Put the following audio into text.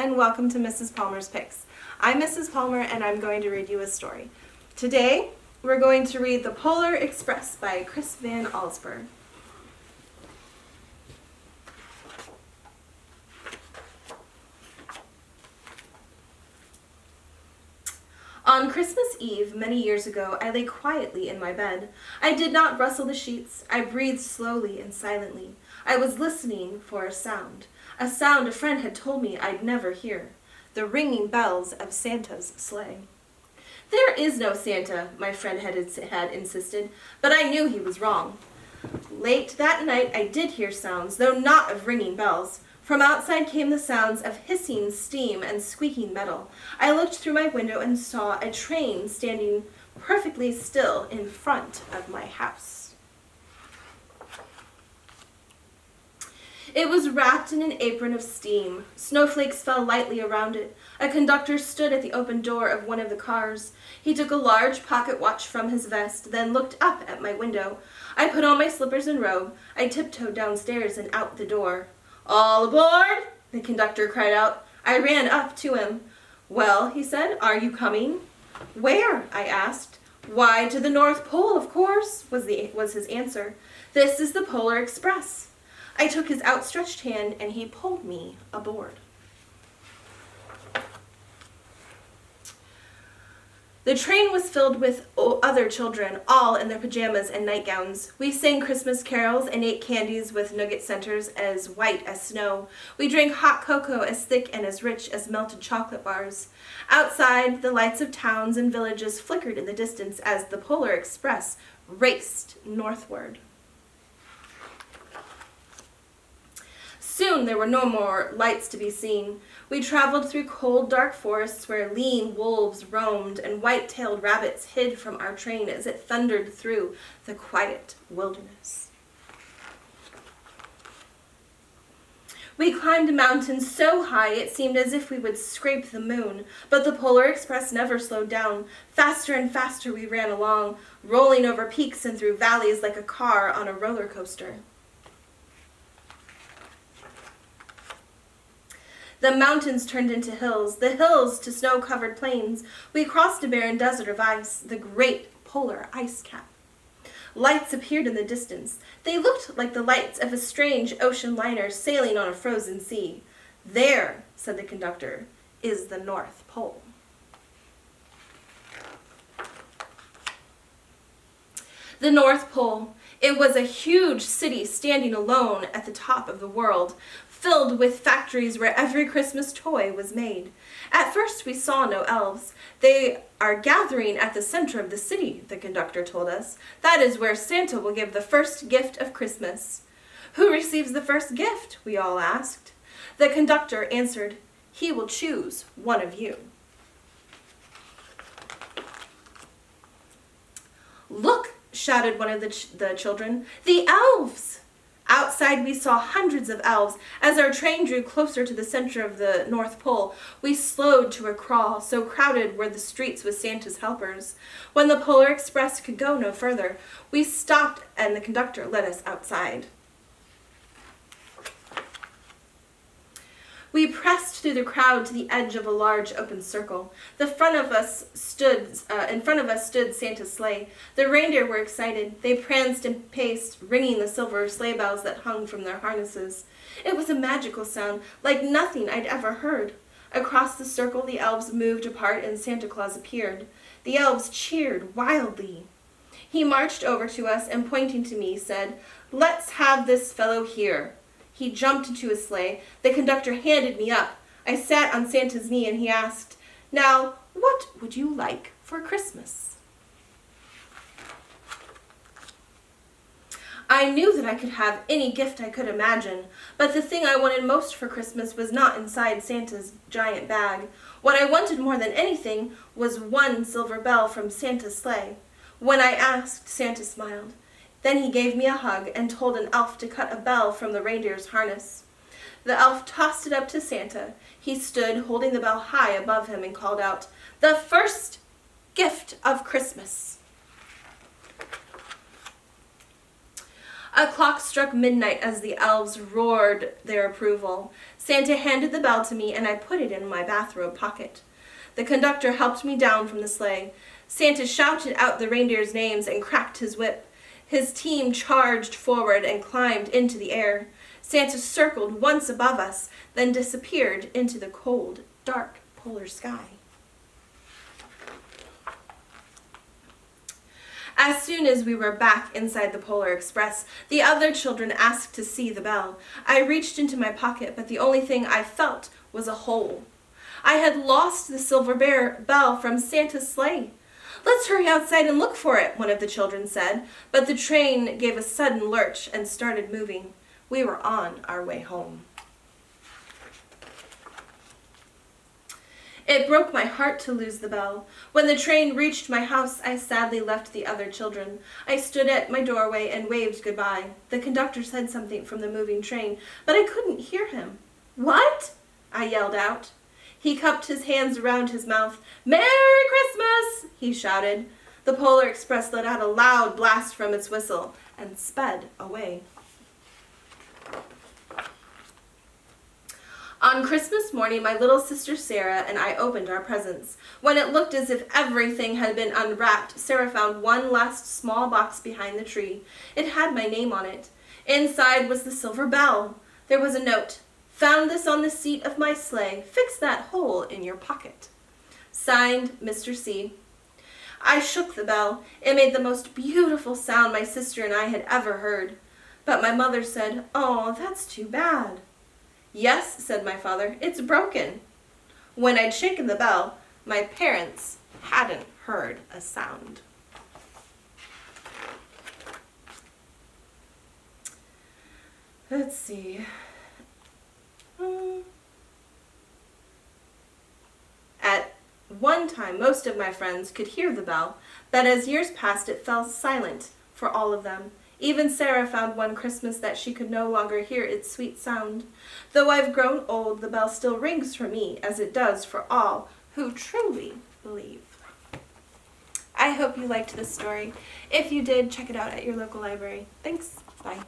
and welcome to Mrs. Palmer's Picks. I'm Mrs. Palmer and I'm going to read you a story. Today, we're going to read The Polar Express by Chris Van Alsburg. On Christmas Eve, many years ago, I lay quietly in my bed. I did not rustle the sheets. I breathed slowly and silently. I was listening for a sound a friend had told me I'd never hear, the ringing bells of Santa's sleigh. There is no Santa, my friend had insisted, but I knew he was wrong. Late that night I did hear sounds, though not of ringing bells. From outside came the sounds of hissing steam and squeaking metal. I looked through my window and saw a train standing perfectly still in front of my house. It was wrapped in an apron of steam. Snowflakes fell lightly around it. A conductor stood at the open door of one of the cars. He took a large pocket watch from his vest, then looked up at my window. I put on my slippers and robe. I tiptoed downstairs and out the door. "All aboard!" the conductor cried out. I ran up to him. "Well," he said, "are you coming?" "Where?" I asked. "Why, to the North Pole, of course," was his answer. "This is the Polar Express." I took his outstretched hand and he pulled me aboard. The train was filled with other children, all in their pajamas and nightgowns. We sang Christmas carols and ate candies with nugget centers as white as snow. We drank hot cocoa as thick and as rich as melted chocolate bars. Outside, the lights of towns and villages flickered in the distance as the Polar Express raced northward. Soon there were no more lights to be seen. We traveled through cold, dark forests where lean wolves roamed and white-tailed rabbits hid from our train as it thundered through the quiet wilderness. We climbed a mountain so high it seemed as if we would scrape the moon, but the Polar Express never slowed down. Faster and faster we ran along, rolling over peaks and through valleys like a car on a roller coaster. The mountains turned into hills, the hills to snow-covered plains. We crossed a barren desert of ice, the great polar ice cap. Lights appeared in the distance. They looked like the lights of a strange ocean liner sailing on a frozen sea. "There," said the conductor, "is the North Pole." The North Pole. It was a huge city standing alone at the top of the world, filled with factories where every Christmas toy was made. At first we saw no elves. "They are gathering at the center of the city," the conductor told us. "That is where Santa will give the first gift of Christmas." "Who receives the first gift?" we all asked. The conductor answered, "He will choose one of you." "Look!" shouted one of the children. "The elves!" Outside we saw hundreds of elves. As our train drew closer to the center of the North Pole, we slowed to a crawl, so crowded were the streets with Santa's helpers. When the Polar Express could go no further, we stopped and the conductor led us outside. We pressed through the crowd to the edge of a large open circle. In front of us stood Santa's sleigh. The reindeer were excited. They pranced and paced, ringing the silver sleigh bells that hung from their harnesses. It was a magical sound, like nothing I'd ever heard. Across the circle, the elves moved apart and Santa Claus appeared. The elves cheered wildly. He marched over to us and, pointing to me, said, "Let's have this fellow here." He jumped into his sleigh. The conductor handed me up. I sat on Santa's knee and he asked, "Now, what would you like for Christmas?" I knew that I could have any gift I could imagine, but the thing I wanted most for Christmas was not inside Santa's giant bag. What I wanted more than anything was one silver bell from Santa's sleigh. When I asked, Santa smiled. Then he gave me a hug and told an elf to cut a bell from the reindeer's harness. The elf tossed it up to Santa. He stood holding the bell high above him and called out, "The first gift of Christmas." A clock struck midnight as the elves roared their approval. Santa handed the bell to me, and I put it in my bathrobe pocket. The conductor helped me down from the sleigh. Santa shouted out the reindeers' names and cracked his whip. His team charged forward and climbed into the air. Santa circled once above us, then disappeared into the cold, dark polar sky. As soon as we were back inside the Polar Express, the other children asked to see the bell. I reached into my pocket, but the only thing I felt was a hole. I had lost the silver bell from Santa's sleigh. "Let's hurry outside and look for it," one of the children said, but the train gave a sudden lurch and started moving. We were on our way home. It broke my heart to lose the bell. When the train reached my house, I sadly left the other children. I stood at my doorway and waved goodbye. The conductor said something from the moving train, but I couldn't hear him. "What?" I yelled out. He cupped his hands around his mouth. "Merry Christmas!" he shouted. The Polar Express let out a loud blast from its whistle and sped away. On Christmas morning, my little sister Sarah and I opened our presents. When it looked as if everything had been unwrapped, Sarah found one last small box behind the tree. It had my name on it. Inside was the silver bell. There was a note. "Found this on the seat of my sleigh. Fix that hole in your pocket." Signed, Mr. C. I shook the bell. It made the most beautiful sound my sister and I had ever heard. But my mother said, "Oh, that's too bad." "Yes," said my father, "it's broken." When I'd shaken the bell, my parents hadn't heard a sound. Let's see. At one time, most of my friends could hear the bell, but as years passed, it fell silent for all of them. Even Sarah found one Christmas that she could no longer hear its sweet sound. Though I've grown old, the bell still rings for me, as it does for all who truly believe. I hope you liked this story. If you did, check it out at your local library. Thanks. Bye.